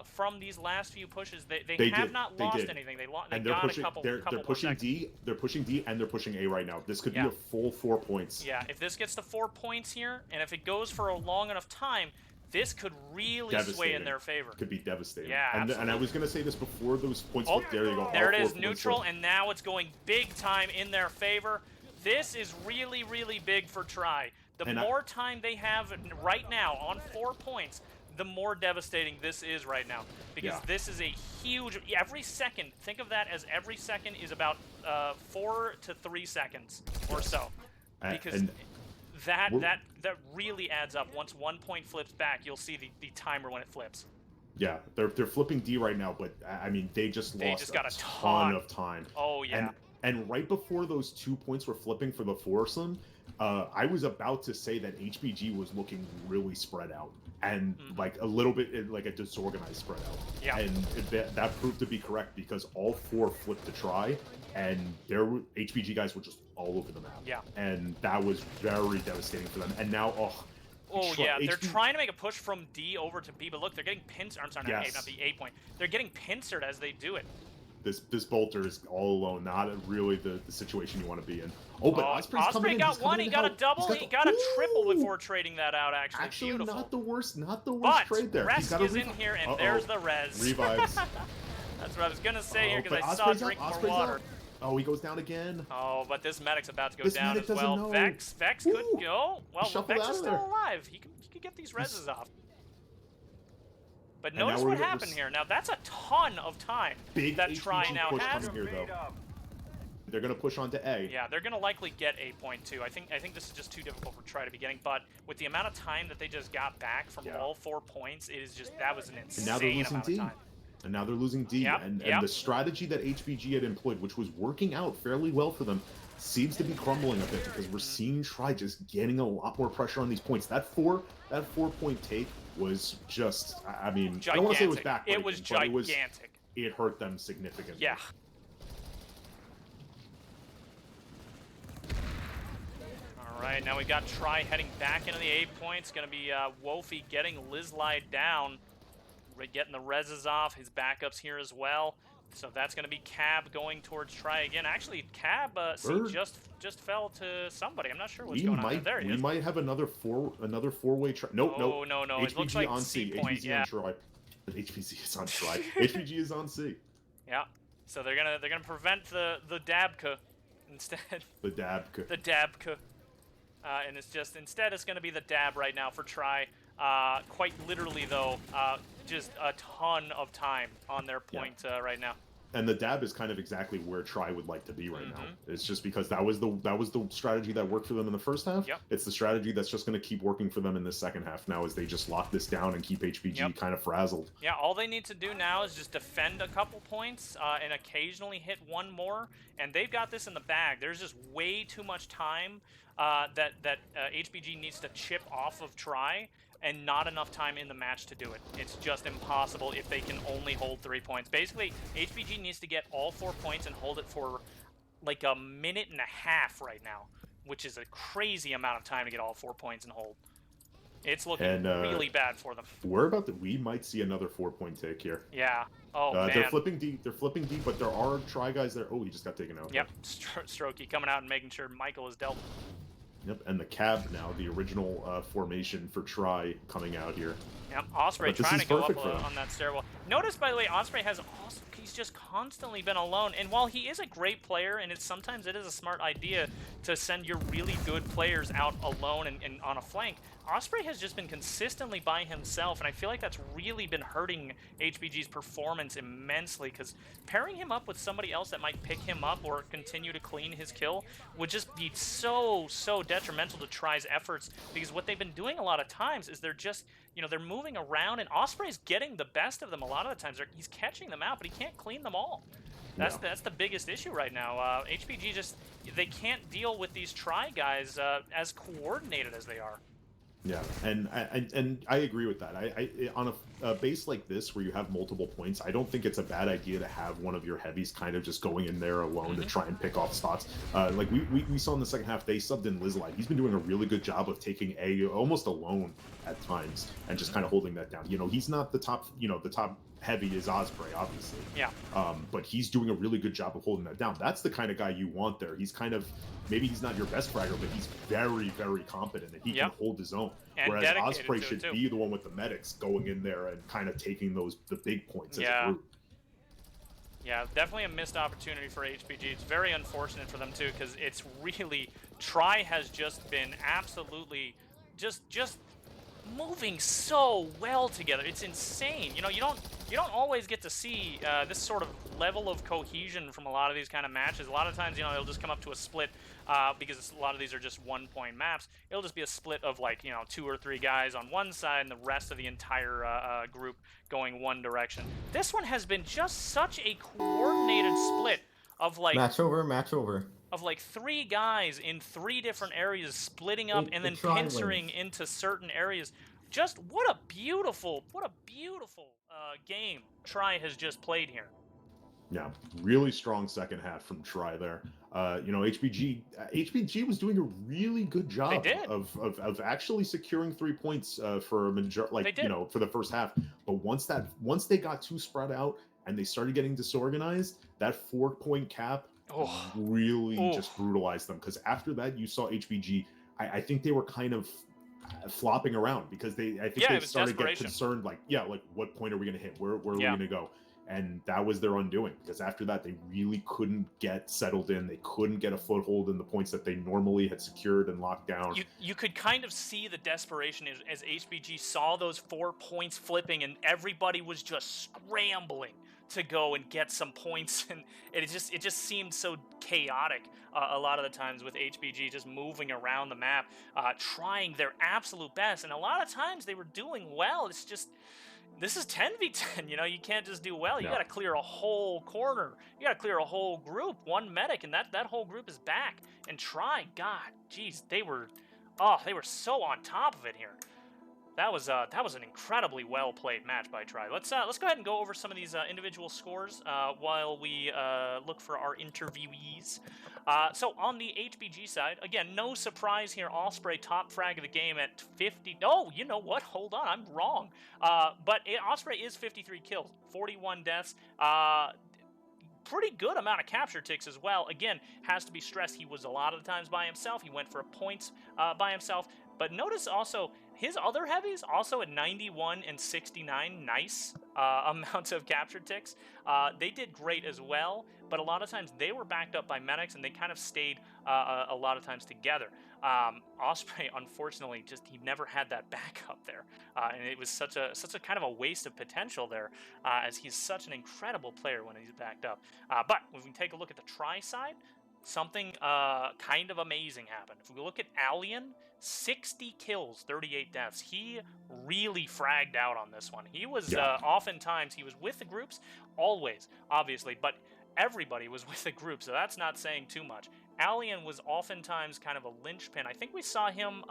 from these last few pushes. They have not lost anything. They got a couple they're pushing D, they're pushing D, and they're pushing A right now. This could be a full 4 points. Yeah, if this gets to 4 points here, and if it goes for a long enough time, this could really sway in their favor. Could be devastating. Yeah, and I was going to say this before those points flipped. There you go. There it is, neutral, and now it's going big time in their favor. This is really, really big for Tri. The more time they have right now on 4 points, the more devastating this is right now. Because this is a huge, every second, think of that as every second is about 4 to 3 seconds or so. Because that really adds up. Once 1 point flips back, you'll see the timer when it flips. Yeah, they're flipping D right now, but I mean, they just lost got a ton of time. Oh, yeah. And right before those 2 points were flipping for the foursome, I was about to say that HBG was looking really spread out and like a little bit like a disorganized spread out. Yeah. And that proved to be correct because all 4 flipped to Tri, and their HBG guys were just all over the map. Yeah. And that was very devastating for them. And now, they're trying to make a push from D over to B, but look, they're getting pincered. I'm sorry, not the A point. They're getting pincered as they do it. This bolter is all alone, not really the situation you want to be in. Oh, but Osprey's coming in. Got one, he got a double, he got a triple before trading that out, actually. Actually, beautiful. not the worst trade there. Resk is in here, and there's the res. Revives. That's what I was going to say here, because I saw drink more water. Oh, he goes down again. Oh, but this medic's about to go down as well. Vex could go. Well, Vex is still alive. He could get these reses off. But notice what happened here. Now, that's a ton of time that Tri now has. Here, though. They're going to push on to A. Yeah, they're going to likely get A point, too. I think this is just too difficult for Tri to be getting. But with the amount of time that they just got back from all 4 points, it is just, that was an insane amount of time. And now they're losing D. And the strategy that HBG had employed, which was working out fairly well for them, seems to be crumbling a bit because we're seeing Tri just getting a lot more pressure on these points. That 4 point take was just, I mean, gigantic. I don't want to say it was backbreaking. It was gigantic. It hurt them significantly. Yeah. All right, now we got Tri heading back into the A point. It's going to be Wolfie getting Lizlide down. Getting the reses off. His backup's here as well. So that's going to be Cab going towards Tri again. Actually, Cab just fell to somebody. I'm not sure what's going on. There he is. We might have another four-way Tri. Nope. No. HBG it looks like on C. Point, HBG on Tri. HBG is on Tri. HBG is on C. Yeah. So they're gonna prevent the Dabka instead. The Dabka. The Dabka. And it's just instead it's gonna be the Dab right now for Tri. Quite literally though, just a ton of time on their point right now. And the Dab is kind of exactly where Tri would like to be right now. It's just because that was the strategy that worked for them in the first half. Yep. It's the strategy that's just going to keep working for them in the second half now as they just lock this down and keep HBG kind of frazzled. Yeah, all they need to do now is just defend a couple points and occasionally hit one more, and they've got this in the bag. There's just way too much time that HBG needs to chip off of Tri and not enough time in the match to do it. It's just impossible if they can only hold 3 points. Basically, HBG needs to get all 4 points and hold it for like a minute and a half right now, which is a crazy amount of time to get all 4 points and hold. It's looking really bad for them. We're about to, we might see another 4-point take here. Yeah. Oh, man. They're flipping deep. They're flipping deep, but there are try guys there. Oh, he just got taken out. Yep. Strokey coming out and making sure Michael is dealt. Yep, and the cab now, the original formation for try coming out here. Yep, Osprey trying to go up on that stairwell. Notice, by the way, Osprey has also, he's just constantly been alone. And while he is a great player, and sometimes it is a smart idea to send your really good players out alone and on a flank, Osprey has just been consistently by himself, and I feel like that's really been hurting HBG's performance immensely, because pairing him up with somebody else that might pick him up or continue to clean his kill would just be so detrimental to Try's efforts, because what they've been doing a lot of times is they're just, you know, they're moving around, and Osprey's getting the best of them a lot of the times. He's catching them out, but he can't clean them all. That's the biggest issue right now. HBG just, they can't deal with these Try guys as coordinated as they are. Yeah, and I agree with that. On a base like this where you have multiple points, I don't think it's a bad idea to have one of your heavies kind of just going in there alone to try and pick off spots. Like we saw in the second half, they subbed in Lizlight. He's been doing a really good job of taking A almost alone at times and just kind of holding that down. You know, he's not the top. You know, the top heavy is Osprey, obviously. Yeah. But he's doing a really good job of holding that down. That's the kind of guy you want there. He's kind of, maybe he's not your best fragger, but he's very very competent and he can hold his own. And whereas Osprey should too. be the one with the medics going in there and kind of taking the big points as a group. Yeah, definitely a missed opportunity for HBG. It's very unfortunate for them too, because it's really, Try has just been absolutely just moving so well together. It's insane. You know, you don't always get to see this sort of level of cohesion from a lot of these kind of matches. A lot of times, you know, it'll just come up to a split because a lot of these are just 1-point maps. It'll just be a split of, like, you know, 2 or 3 guys on one side and the rest of the entire group going one direction. This one has been just such a coordinated split of, like, match over. Of like 3 guys in 3 different areas splitting up and then pincering into certain areas. Just what a beautiful game Try has just played here. Yeah, really strong second half from Try there. You know, HBG was doing a really good job of actually securing 3 points for a majority, like, you know, for the first half. But once they got too spread out and they started getting disorganized, that 4-point cap really just brutalized them, because after that you saw HBG, I think they were kind of flopping around, because they started to get concerned, like, like, what point are we going to hit, where are we going to go, and that was their undoing, because after that they really couldn't get settled in. They couldn't get a foothold in the points that they normally had secured and locked down. You could kind of see the desperation as HBG saw those 4 points flipping and everybody was just scrambling to go and get some points, and it just seemed so chaotic a lot of the times with HBG just moving around the map, trying their absolute best, and a lot of times they were doing well. It's just, this is 10v10, you know, you can't just do well. You got to clear a whole corner. You got to clear a whole group, one medic, and that whole group is back. And Try, God, geez, they were so on top of it here. That was an incredibly well played match by Try. Let's go ahead and go over some of these individual scores while we look for our interviewees. So on the HBG side, again, no surprise here. Osprey top frag of the game at 50. Oh, you know what? Hold on, I'm wrong. But Osprey is 53 kills, 41 deaths. Pretty good amount of capture ticks as well. Again, has to be stressed, he was a lot of the times by himself. He went for points by himself. But notice also, his other heavies also at 91 and 69, nice amounts of capture ticks. They did great as well, but a lot of times they were backed up by medics and they kind of stayed a lot of times together. Osprey, unfortunately, he never had that backup there, and it was such a kind of a waste of potential there, as he's such an incredible player when he's backed up. But when we take a look at the Try side, something kind of amazing happened. If we look at Alien, 60 kills, 38 deaths. He really fragged out on this one. He was oftentimes he was with the groups, always, obviously, but everybody was with the group, so that's not saying too much. Alien was oftentimes kind of a linchpin. I think we saw him,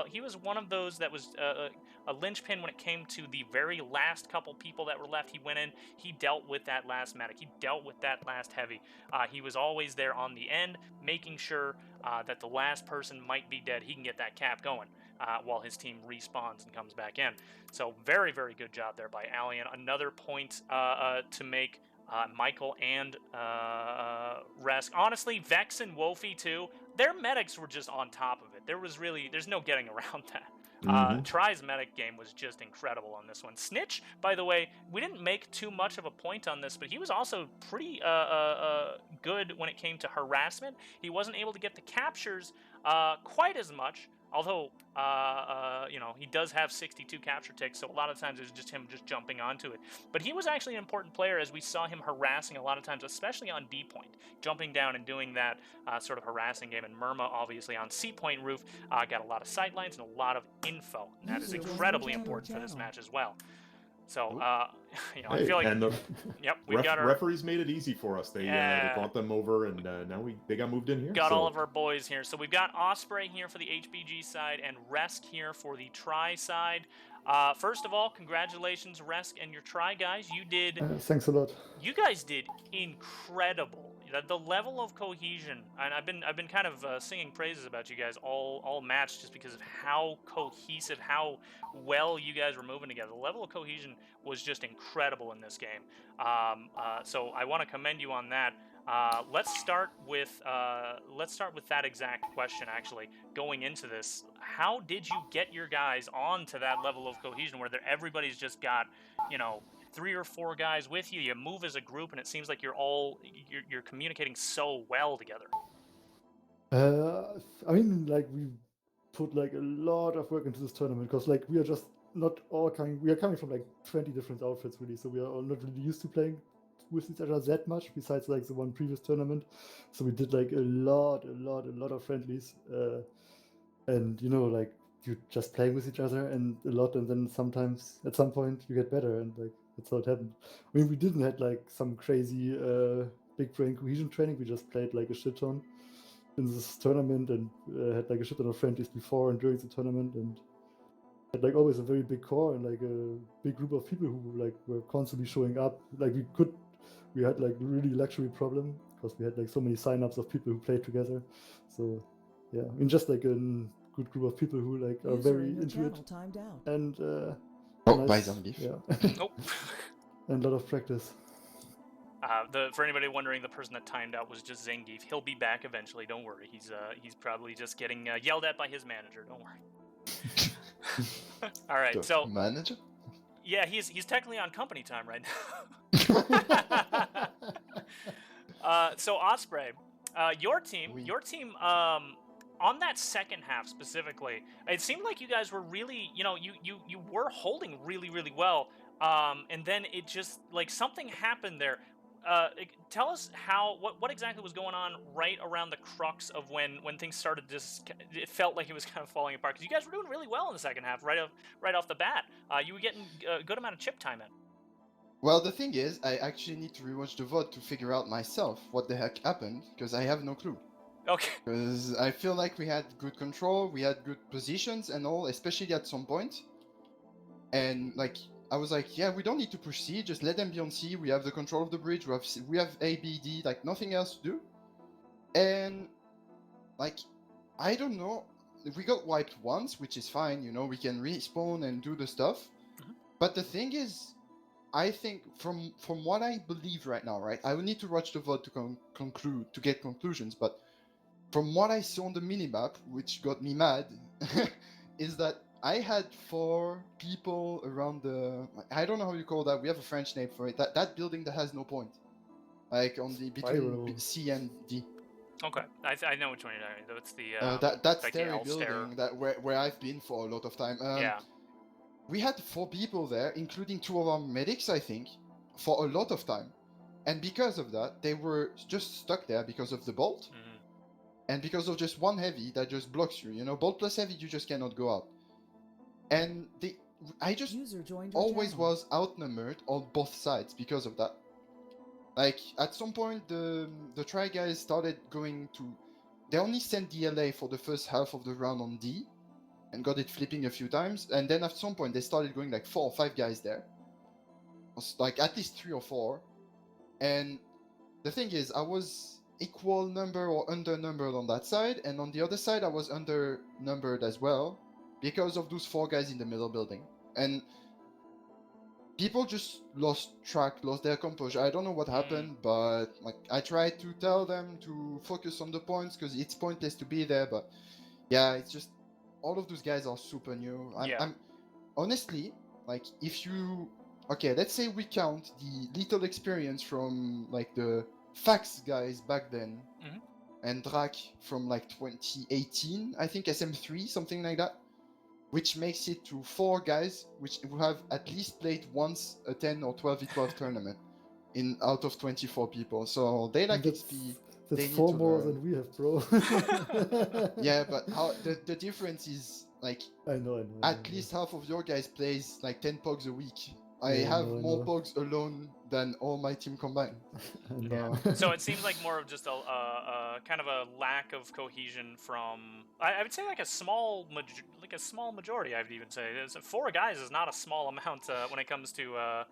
he was one of those that was a linchpin when it came to the very last couple people that were left. He went in, he dealt with that last medic, he dealt with that last heavy. He was always there on the end, making sure that the last person might be dead, he can get that cap going while his team respawns and comes back in. So very, very good job there by Alien. Another point to make, Michael and Resk. Honestly, Vex and Wolfie too, their medics were just on top of it. There's no getting around that. Try's medic game was just incredible on this one. Snitch, by the way, we didn't make too much of a point on this, but he was also pretty good when it came to harassment. He wasn't able to get the captures quite as much, although he does have 62 capture ticks, so a lot of times it's just him just jumping onto it. But he was actually an important player, as we saw him harassing a lot of times, especially on B point, jumping down and doing that sort of harassing game. And Murma, obviously on C point roof, got a lot of sightlines and a lot of info. And that is incredibly important for this match as well. So, I feel like, we've got our referees made it easy for us. They brought them over, and now they got moved in here. Got all of our boys here. So we've got Osprey here for the HBG side and Resk here for the Try side. First of all, congratulations, Resk and your Try guys. You did. Thanks a lot. You guys did incredible. The level of cohesion, and I've been kind of singing praises about you guys all match, just because of how cohesive, how well you guys were moving together. The level of cohesion was just incredible in this game. So I want to commend you on that. Let's start with that exact question. Actually, going into this, how did you get your guys onto that level of cohesion where everybody's just got 3 or 4 guys with you? You move as a group, and it seems like you're communicating so well together. I mean, like, we put like a lot of work into this tournament, because like we are just not all coming. We are coming from like 20 different outfits, really. So we are all not really used to playing with each other that much, besides like the one previous tournament. So we did like a lot of friendlies, and like you just playing with each other and a lot, and then sometimes at some point you get better, and like that's how it happened. I mean, we didn't had like some crazy big brain cohesion training. We just played like a shit ton in this tournament, and had like a shit ton of friendlies before and during the tournament, and had like always a very big core and like a big group of people who like were constantly showing up. Like we had like really luxury problem, because we had like so many signups of people who played together. So yeah, I mean, just like a good group of people who like are very into it, and by Zangief. Yeah. Nope. And a lot of practice. For anybody wondering, the person that timed out was just Zangief. He'll be back eventually. Don't worry. He's probably just getting yelled at by his manager. Don't worry. All right. The so manager? Yeah, he's technically on company time right now. So Osprey, your team, on that second half specifically, it seemed like you guys were really, you were holding really well. And then it just, like, something happened there. Tell us what exactly was going on right around the crux of when things started it felt like it was kind of falling apart, because you guys were doing really well in the second half, right off the bat. You were getting a good amount of chip time in. Well, the thing is, I actually need to rewatch the VOD to figure out myself what the heck happened, because I have no clue. Okay. Because I feel like we had good control, we had good positions and all, especially at some point. And like, I was like, yeah, we don't need to push C, just let them be on C, we have the control of the bridge, we have A, B, D, like nothing else to do. And like, I don't know, we got wiped once, which is fine, we can respawn and do the stuff. Mm-hmm. But the thing is, I think from what I believe right now, right, I will need to watch the VOD to get conclusions, but from what I saw on the minimap, which got me mad, is that I had 4 people around I don't know how you call that, we have a French name for it, that building that has no point. Like on the between C and D. Okay, I know which one you're talking about. It's the that like scary building that where I've been for a lot of time. Yeah. We had 4 people there, including 2 of our medics, I think, for a lot of time. And because of that, they were just stuck there because of the bolt. Mm-hmm. And because of just one heavy that just blocks you, bolt plus heavy, you just cannot go out. And I just always was outnumbered on both sides because of that. Like, at some point, the Try guys started going to they only sent DLA for the first half of the round on D, and got it flipping a few times. And then at some point they started going like 4 or 5 guys there, like at least 3 or 4. And the thing is, I was equal number or under numbered on that side, and on the other side I was under numbered as well because of those 4 guys in the middle building. And people just lost their composure. I don't know what happened, but like I tried to tell them to focus on the points because it's pointless to be there. But yeah, it's just all of those guys are super new. I'm honestly, like, if you let's say we count the little experience from like the fax guys back then, and Drak from like 2018, I think SM3, something like that, which makes it to 4 guys which who have at least played once a 10 or 12v12 tournament out of 24 people. So they like XP. That's they need 4 to more learn. than we have, bro. Yeah, but the difference is like I know. at least half of your guys plays like 10 pogs a week. I have more pogs alone than all my team combined. So it seems like more of just a kind of a lack of cohesion from, I would say, like a small majority. I would even say 4 guys is not a small amount when it comes to.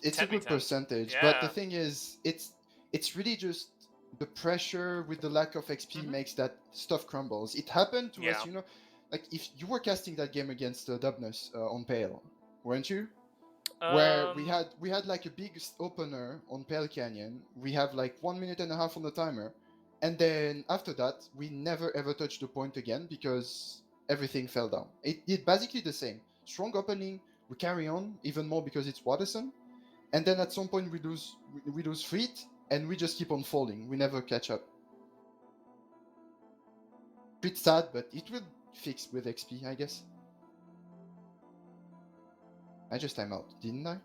It's a good percentage, but the thing is, it's really just the pressure with the lack of XP makes that stuff crumbles. It happened to us, like if you were casting that game against Dubnus on PIL, weren't you? Where we had like a big opener on Pale Canyon. We have like 1 minute and a half on the timer, and then after that we never ever touched the point again because everything fell down. It did basically the same. Strong opening, we carry on even more because it's Watterson, and then at some point we lose feet and we just keep on falling. We never catch up. Bit sad, but it will fix with XP, I guess. I just time out, didn't I?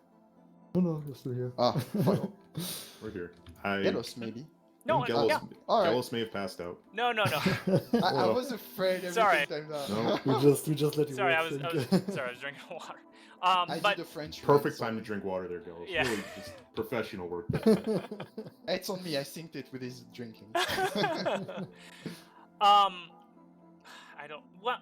No, you're still here. Ah, fuck. We're here. Gelos, maybe. No, Gelos may have passed out. No. I was afraid every time that. No. we just let you. Sorry, I was drinking water. I but did the French. Perfect time to drink water there, Gelos. Yeah. Really just professional work. It's on me. I synced it with his drinking. I don't. Well,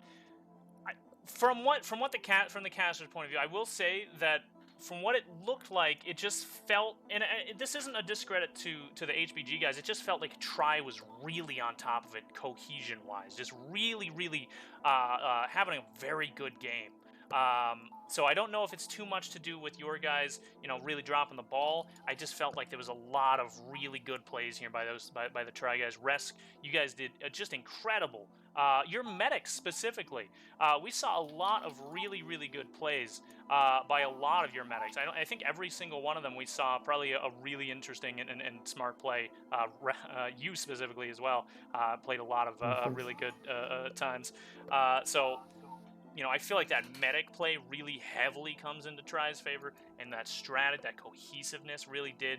from the caster's point of view, I will say that from what it looked like, it just felt, and this isn't a discredit to the HBG guys, it just felt like Tri was really on top of it cohesion-wise, just really having a very good game. So I don't know if it's too much to do with your guys, really dropping the ball. I just felt like there was a lot of really good plays here by the Tri guys. Resk, you guys did just incredible. Your medics specifically, we saw a lot of really good plays by a lot of your medics. I think every single one of them we saw probably a really interesting and smart play. You specifically as well played a lot of really good times. So. I feel like that medic play really heavily comes into Tri's favor, and that cohesiveness really did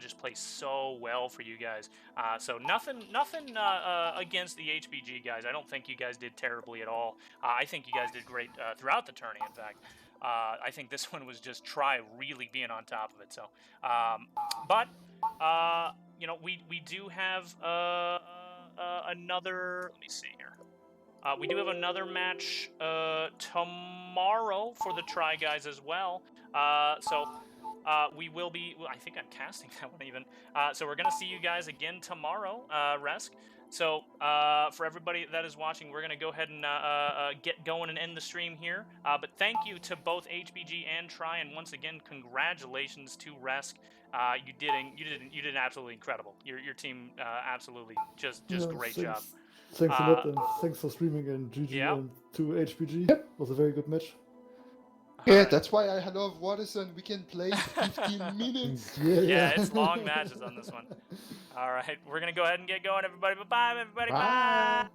just play so well for you guys. So nothing against the HBG guys. I don't think you guys did terribly at all. I think you guys did great throughout the tourney, in fact. I think this one was just Tri really being on top of it. So, but we do have another. Let me see here. We do have another match tomorrow for the Tri guys as well. So we will be. Well, I think I'm casting that one even. So we're gonna see you guys again tomorrow, Resk. So for everybody that is watching, we're gonna go ahead and get going and end the stream here. But thank you to both HBG and Tri, and once again, congratulations to Resk. You did absolutely incredible. Your team absolutely just great job. Thanks a lot, and thanks for streaming, and GG and to HBG. It was a very good match. Yeah, that's why I love Watterson. We can play 15 minutes. Yeah, it's long matches on this one. All right, we're going to go ahead and get going, everybody. Bye-bye, everybody. Bye.